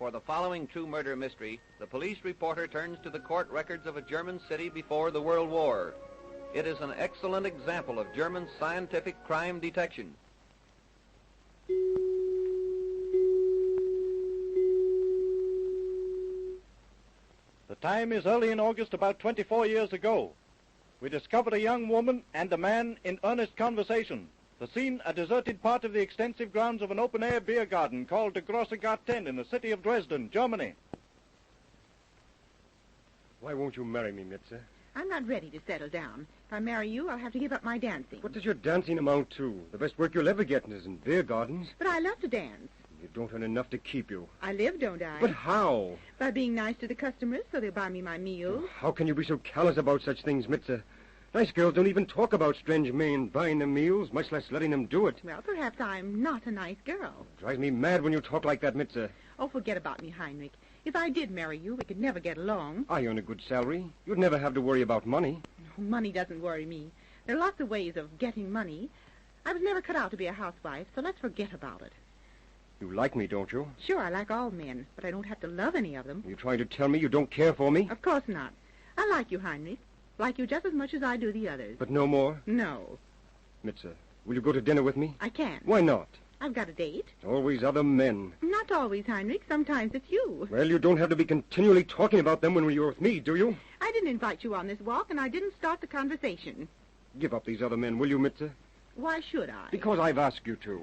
for the following true murder mystery, the police reporter turns to the court records of a German city before the World War. It is an excellent example of German scientific crime detection. The time is early in August, about 24 years ago. We discovered a young woman and a man in earnest conversation. The scene, a deserted part of the extensive grounds of an open-air beer garden called the Grosse Garten in the city of Dresden, Germany. Why won't you marry me, Mitzi? I'm not ready to settle down. If I marry you, I'll have to give up my dancing. What does your dancing amount to? The best work you'll ever get is in beer gardens. But I love to dance. You don't earn enough to keep you. I live, don't I? But how? By being nice to the customers so they'll buy me my meals. How can you be so callous about such things, Mitzi? Nice girls don't even talk about strange men buying them meals, much less letting them do it. Well, perhaps I'm not a nice girl. It drives me mad when you talk like that, Mitzi. Oh, forget about me, Heinrich. If I did marry you, we could never get along. I earn a good salary. You'd never have to worry about money. Money doesn't worry me. There are lots of ways of getting money. I was never cut out to be a housewife, so let's forget about it. You like me, don't you? Sure, I like all men, but I don't have to love any of them. Are you trying to tell me you don't care for me? Of course not. I like you, Heinrich. Like you just as much as I do the others. But no more? No. Mitzi, will you go to dinner with me? I can't. Why not? I've got a date. Always other men. Not always, Heinrich. Sometimes it's you. Well, you don't have to be continually talking about them when you're with me, do you? I didn't invite you on this walk, and I didn't start the conversation. Give up these other men, will you, Mitzi? Why should I? Because I've asked you to.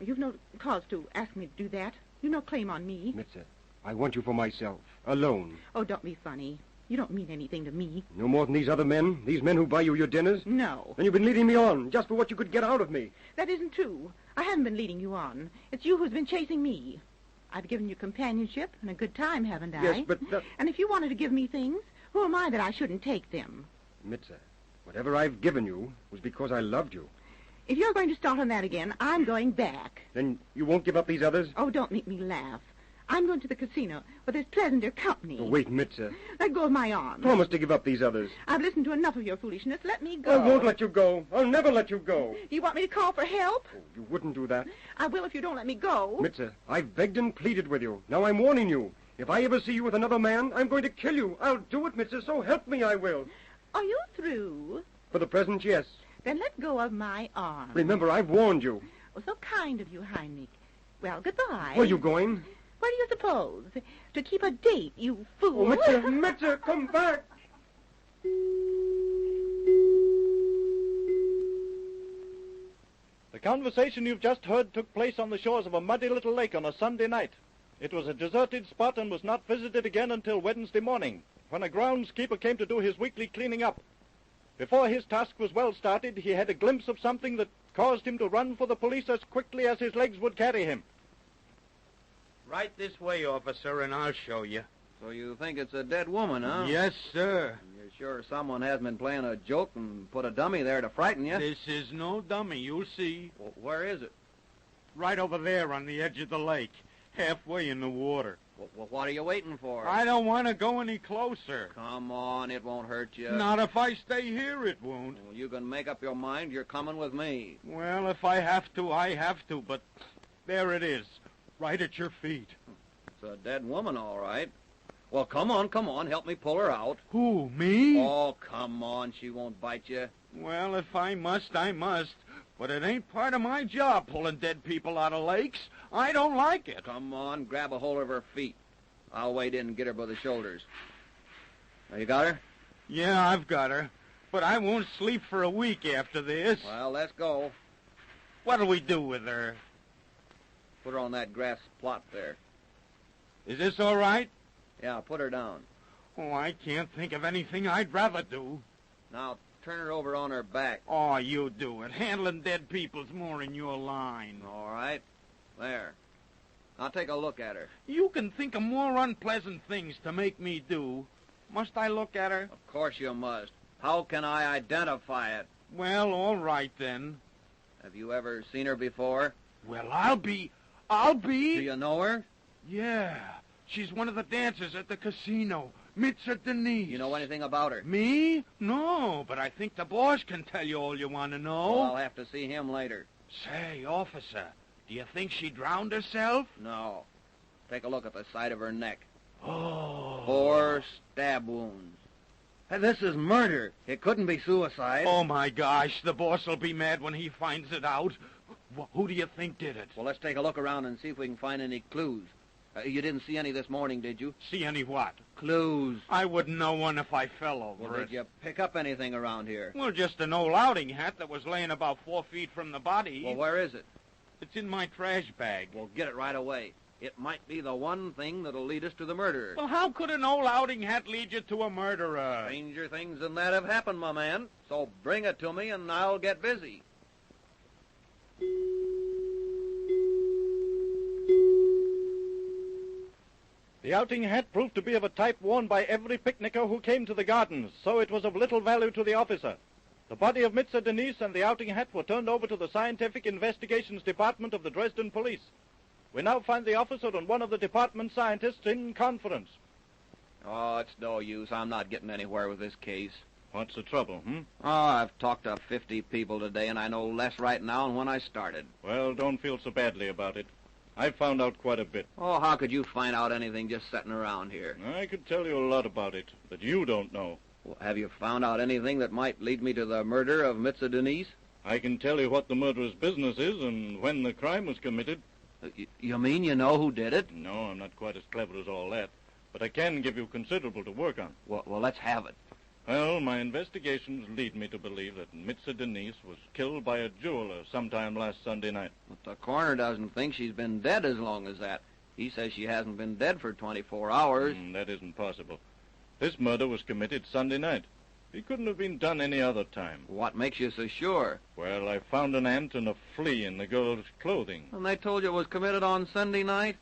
You've no cause to ask me to do that. You've no claim on me. Mitzi, I want you for myself, alone. Oh, don't be funny. You don't mean anything to me. No more than these other men? These men who buy you your dinners? No. Then you've been leading me on, just for what you could get out of me. That isn't true. I haven't been leading you on. It's you who's been chasing me. I've given you companionship and a good time, haven't I? Yes, but... And if you wanted to give me things, who am I that I shouldn't take them? Mitzi, whatever I've given you was because I loved you. If you're going to start on that again, I'm going back. Then you won't give up these others? Oh, don't make me laugh. I'm going to the casino where there's pleasanter company. Oh, wait, Mitzi. Let go of my arm. Promise to give up these others. I've listened to enough of your foolishness. Let me go. I won't let you go. I'll never let you go. You want me to call for help? Oh, you wouldn't do that. I will if you don't let me go. Mitzi, I've begged and pleaded with you. Now I'm warning you. If I ever see you with another man, I'm going to kill you. I'll do it, Mitzi, so help me I will. Are you through? For the present, yes. Then let go of my arm. Remember, I've warned you. Oh, so kind of you, Heinrich. Well, goodbye. Where are you going? Where do you suppose? To keep a date, you fool. Oh, Mitzi, come back. The conversation you've just heard took place on the shores of a muddy little lake on a Sunday night. It was a deserted spot and was not visited again until Wednesday morning, when a groundskeeper came to do his weekly cleaning up. Before his task was well started, he had a glimpse of something that caused him to run for the police as quickly as his legs would carry him. Right this way, officer, and I'll show you. So you think it's a dead woman, huh? Yes, sir. You're sure someone hasn't been playing a joke and put a dummy there to frighten you? This is no dummy, you'll see. Well, where is it? Right over there on the edge of the lake, halfway in the water. Well, what are you waiting for? I don't want to go any closer. Come on, it won't hurt you. Not if I stay here, it won't. Well, you can make up your mind you're coming with me. Well, if I have to, I have to, but there it is, right at your feet. It's a dead woman, all right. Well, come on, help me pull her out. Who, me? Oh, come on, she won't bite you. Well, if I must, I must. But it ain't part of my job pulling dead people out of lakes. I don't like it. Come on, grab a hold of her feet. I'll wade in and get her by the shoulders. Now, you got her? Yeah, I've got her. But I won't sleep for a week after this. Well, let's go. What'll we do with her? Put her on that grass plot there. Is this all right? Yeah, put her down. Oh, I can't think of anything I'd rather do. Now, turn her over on her back. Oh, you do it. Handling dead people's more in your line. All right. There. Now take a look at her. You can think of more unpleasant things to make me do. Must I look at her? Of course you must. How can I identify it? Well, all right then. Have you ever seen her before? Well, I'll be... Do you know her? Yeah. She's one of the dancers at the casino. Mitzi Denise. You know anything about her? Me? No, but I think the boss can tell you all you want to know. Well, I'll have to see him later. Say, officer, do you think she drowned herself? No. Take a look at the side of her neck. Oh. 4 stab wounds. Hey, this is murder. It couldn't be suicide. Oh, my gosh. The boss will be mad when he finds it out. Who do you think did it? Well, let's take a look around and see if we can find any clues. You didn't see any this morning, did you? See any what? Clues. I wouldn't know one if I fell over Well, it. did you pick up anything around here? Well, just an old outing hat that was laying about 4 feet from the body. Well, where is it? It's in my trash bag. Well, get it right away. It might be the one thing that'll lead us to the murderer. Well, how could an old outing hat lead you to a murderer? Stranger things than that have happened, my man. So bring it to me and I'll get busy. The outing hat proved to be of a type worn by every picnicker who came to the gardens, so it was of little value to the officer. The body of Mitzi Denise and the outing hat were turned over to the Scientific Investigations Department of the Dresden Police. We now find the officer and one of the department scientists in conference. Oh, it's no use. I'm not getting anywhere with this case. What's the trouble, Oh, I've talked to 50 people today, and I know less right now than when I started. Well, don't feel so badly about it. I've found out quite a bit. Oh, how could you find out anything just sitting around here? I could tell you a lot about it, but you don't know. Well, have you found out anything that might lead me to the murder of Mitzi Denise? I can tell you what the murderer's business is and when the crime was committed. You mean you know who did it? No, I'm not quite as clever as all that, but I can give you considerable to work on. Well, let's have it. Well, my investigations lead me to believe that Mitzi Denise was killed by a jeweler sometime last Sunday night. But the coroner doesn't think she's been dead as long as that. He says she hasn't been dead for 24 hours. That isn't possible. This murder was committed Sunday night. It couldn't have been done any other time. What makes you so sure? Well, I found an ant and a flea in the girl's clothing. And they told you it was committed on Sunday night?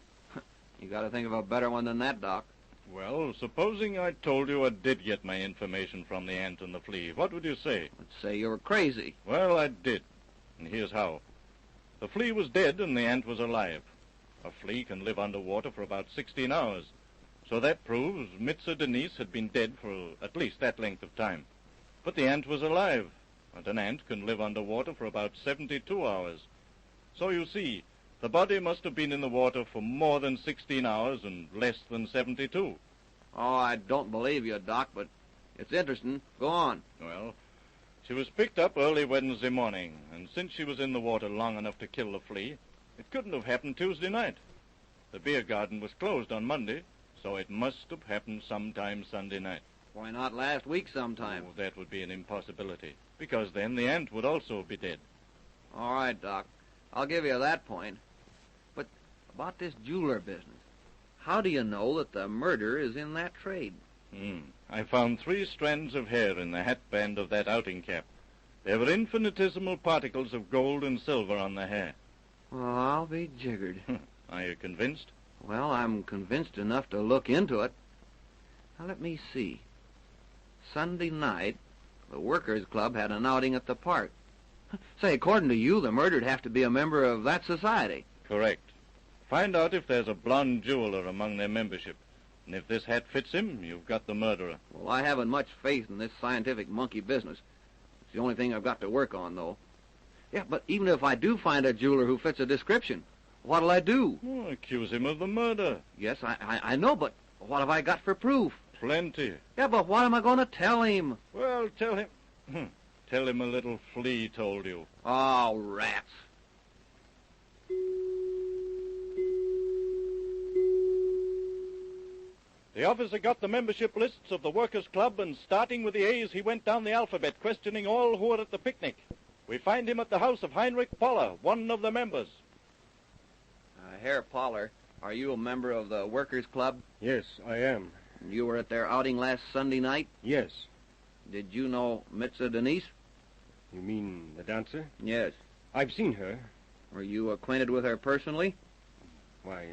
You got to think of a better one than that, Doc. Well, supposing I told you I did get my information from the ant and the flea, what would you say? Let's say you were crazy. Well, I did, and here's how. The flea was dead and the ant was alive. A flea can live underwater for about 16 hours, so that proves Mitzi Denise had been dead for at least that length of time. But the ant was alive, and an ant can live underwater for about 72 hours. So you see, the body must have been in the water for more than 16 hours and less than 72. Oh, I don't believe you, Doc, but it's interesting. Go on. Well, she was picked up early Wednesday morning, and since she was in the water long enough to kill the flea, it couldn't have happened Tuesday night. The beer garden was closed on Monday, so it must have happened sometime Sunday night. Why not last week sometime? Oh, that would be an impossibility, because then the ant would also be dead. All right, Doc. I'll give you that point. But about this jeweler business, how do you know that the murder is in that trade? I found 3 strands of hair in the hatband of that outing cap. There were infinitesimal particles of gold and silver on the hair. Well, I'll be jiggered. Are you convinced? Well, I'm convinced enough to look into it. Now, let me see. Sunday night, the Workers' Club had an outing at the park. Say, according to you, the murdered have to be a member of that society. Correct. Find out if there's a blonde jeweler among their membership. And if this hat fits him, you've got the murderer. Well, I haven't much faith in this scientific monkey business. It's the only thing I've got to work on, though. Yeah, but even if I do find a jeweler who fits a description, what'll I do? Oh, accuse him of the murder. Yes, I know, but what have I got for proof? Plenty. Yeah, but what am I going to tell him? Well, tell him... Tell him a little flea told you. Oh, rats. The officer got the membership lists of the Workers' Club, and starting with the A's, he went down the alphabet, questioning all who were at the picnic. We find him at the house of Heinrich Poller, one of the members. Herr Poller, are you a member of the Workers' Club? Yes, I am. You were at their outing last Sunday night? Yes. Did you know Mitzi Denise? You mean the dancer? Yes. I've seen her. Were you acquainted with her personally? Why,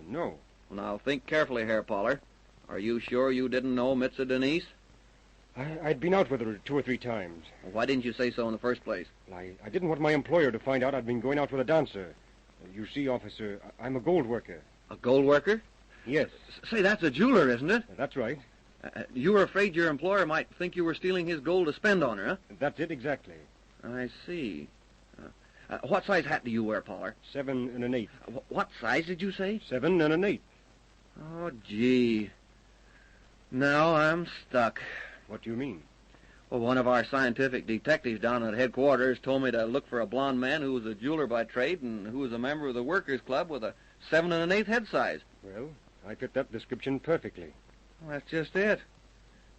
no. Well, now, think carefully, Herr Poller. Are you sure you didn't know Mitzi Denise? I'd been out with her 2 or 3 times. Why didn't you say so in the first place? I didn't want my employer to find out I'd been going out with a dancer. You see, officer, I'm a gold worker. A gold worker? Yes. Say, that's a jeweler, isn't it? That's right. You were afraid your employer might think you were stealing his gold to spend on her, huh? That's it exactly. I see. What size hat do you wear, Poller? 7 1/8. What size did you say? 7 1/8. Oh, gee. Now I'm stuck. What do you mean? Well, one of our scientific detectives down at headquarters told me to look for a blond man who was a jeweler by trade and who was a member of the Workers' Club with a 7 1/8 head size. Well, I fit that description perfectly. Well, that's just it.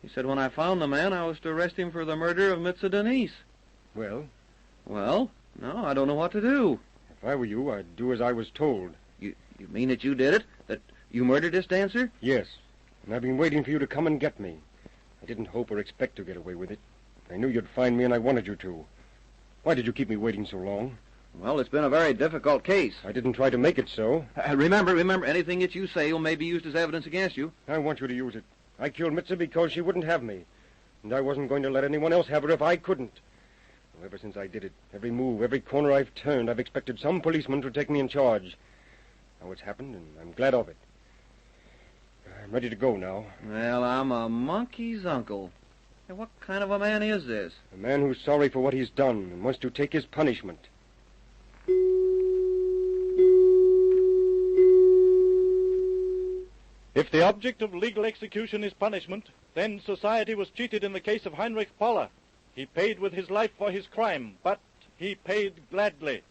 He said when I found the man, I was to arrest him for the murder of Mitzi Denise. Well, Well, no, I don't know what to do. if I were you, I'd do as I was told. You mean that you did it? That you murdered this dancer? Yes, and I've been waiting for you to come and get me. I didn't hope or expect to get away with it. I knew you'd find me, and I wanted you to. Why did you keep me waiting so long? Well, it's been a very difficult case. I didn't try to make it so. Remember, anything that you say may be used as evidence against you. I want you to use it. I killed Mitzi because she wouldn't have me, and I wasn't going to let anyone else have her if I couldn't. Well, ever since I did it, every move, every corner I've turned, I've expected some policeman to take me in charge. Now it's happened, and I'm glad of it. I'm ready to go now. Well, I'm a monkey's uncle. And what kind of a man is this? A man who's sorry for what he's done and wants to take his punishment. If the object of legal execution is punishment, then society was cheated in the case of Heinrich Poller. He paid with his life for his crime, but he paid gladly.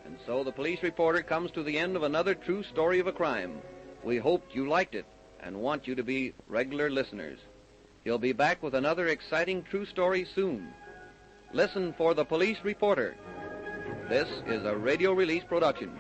And so the police reporter comes to the end of another true story of a crime. We hoped you liked it and want you to be regular listeners. He'll be back with another exciting true story soon. Listen for the police reporter. This is a radio release production.